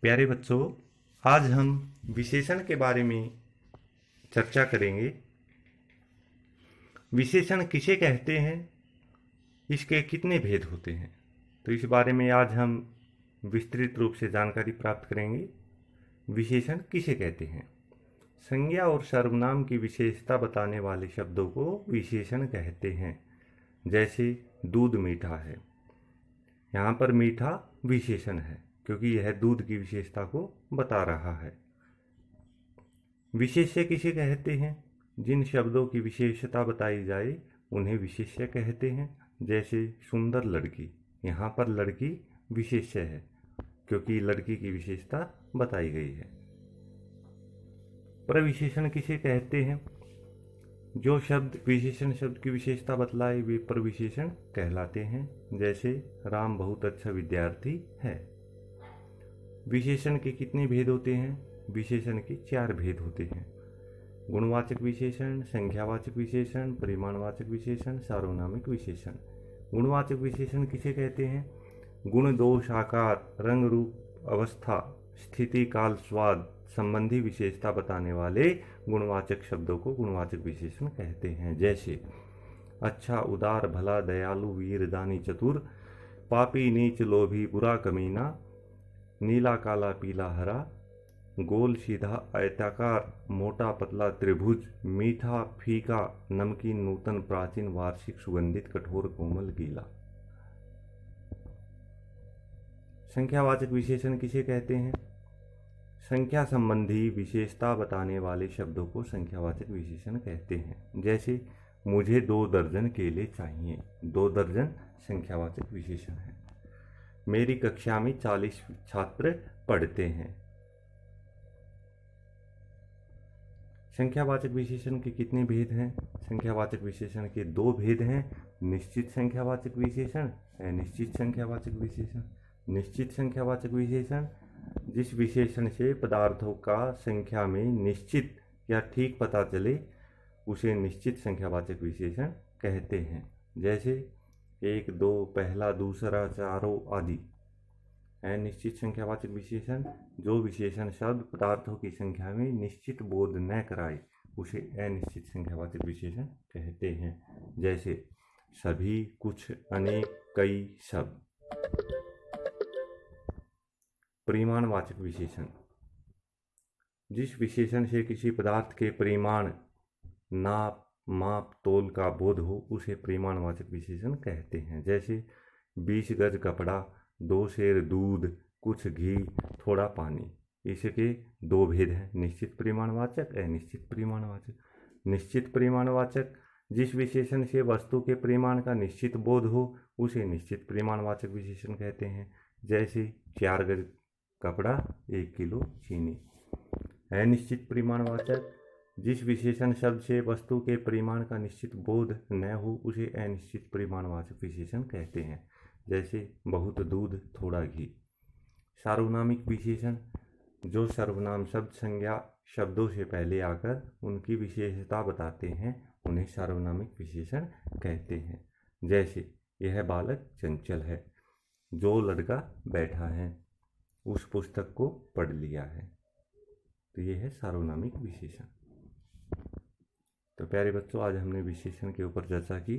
प्यारे बच्चों, आज हम विशेषण के बारे में चर्चा करेंगे। विशेषण किसे कहते हैं, इसके कितने भेद होते हैं, तो इस बारे में आज हम विस्तृत रूप से जानकारी प्राप्त करेंगे। विशेषण किसे कहते हैं? संज्ञा और सर्वनाम की विशेषता बताने वाले शब्दों को विशेषण कहते हैं। जैसे दूध मीठा है, यहाँ पर मीठा विशेषण है क्योंकि यह दूध की विशेषता को बता रहा है। विशेष्य किसे कहते हैं? जिन शब्दों की विशेषता बताई जाए उन्हें विशेष्य कहते हैं। जैसे सुंदर लड़की, यहाँ पर लड़की विशेष्य है क्योंकि लड़की की विशेषता बताई गई है। प्रविशेषण किसे कहते हैं? जो शब्द विशेषण शब्द की विशेषता बतलाए वे प्रविशेषण कहलाते हैं। जैसे राम बहुत अच्छा विद्यार्थी है। विशेषण के कितने भेद होते हैं? विशेषण के 4 भेद होते हैं। गुणवाचक विशेषण, संख्यावाचक विशेषण, परिमाणवाचक विशेषण, सार्वनामिक विशेषण। गुणवाचक विशेषण किसे कहते हैं? गुण, दोष, आकार, रंग, रूप, अवस्था, स्थिति, काल, स्वाद संबंधी विशेषता बताने वाले गुणवाचक शब्दों को गुणवाचक विशेषण कहते हैं। जैसे अच्छा, उदार, भला, दयालु, वीर, दानी, चतुर, पापी, नीच, लोभी, बुरा, कमीना, नीला, काला, पीला, हरा, गोल, सीधा, आयताकार, मोटा, पतला, त्रिभुज, मीठा, फीका, नमकीन, नूतन, प्राचीन, वार्षिक, सुगंधित, कठोर, कोमल, गीला। संख्यावाचक विशेषण किसे कहते हैं? संख्या संबंधी विशेषता बताने वाले शब्दों को संख्यावाचक विशेषण कहते हैं। जैसे मुझे 2 दर्जन केले चाहिए। 2 दर्जन संख्यावाचक विशेषण है। मेरी कक्षा में 40 छात्र पढ़ते हैं। संख्यावाचक विशेषण के कितने भेद हैं? संख्यावाचक विशेषण के 2 भेद हैं। निश्चित संख्यावाचक विशेषण, अनिश्चित संख्यावाचक विशेषण। निश्चित संख्यावाचक विशेषण जिस विशेषण से पदार्थों का संख्या में निश्चित या ठीक पता चले उसे निश्चित संख्यावाचक विशेषण कहते हैं। जैसे 1, 2, पहला, दूसरा, चारों आदि। अनिश्चित संख्यावाचक विशेषण जो विशेषण शब्द पदार्थों की संख्या में निश्चित बोध न कराए उसे अनिश्चित संख्यावाचक विशेषण कहते हैं। जैसे सभी, कुछ, अनेक, कई, सब। परिमाणवाचक विशेषण जिस विशेषण से किसी पदार्थ के परिमाण, नाप, माप, तोल का बोध हो उसे परिमाणवाचक विशेषण कहते हैं। जैसे 20 गज कपड़ा, 2 सेर दूध, कुछ घी, थोड़ा पानी। इसके 2 भेद हैं, निश्चित परिमाणवाचक, अनिश्चित परिमाणवाचक। निश्चित परिमाणवाचक जिस विशेषण से वस्तु के परिमाण का निश्चित बोध हो उसे निश्चित परिमाणवाचक विशेषण कहते हैं। जैसे 4 गज कपड़ा, 1 किलो चीनी। अनिश्चित परिमाणवाचक जिस विशेषण शब्द से वस्तु के परिमाण का निश्चित बोध न हो उसे अनिश्चित परिमाणवाचक विशेषण कहते हैं। जैसे बहुत दूध, थोड़ा घी। सार्वनामिक विशेषण जो सर्वनाम शब्द संज्ञा शब्दों से पहले आकर उनकी विशेषता बताते हैं उन्हें सार्वनामिक विशेषण कहते हैं। जैसे यह बालक चंचल है, जो लड़का बैठा है, उस पुस्तक को पढ़ लिया है। तो ये है सार्वनामिक विशेषण। तो प्यारे बच्चों, आज हमने विशेषण के ऊपर चर्चा की।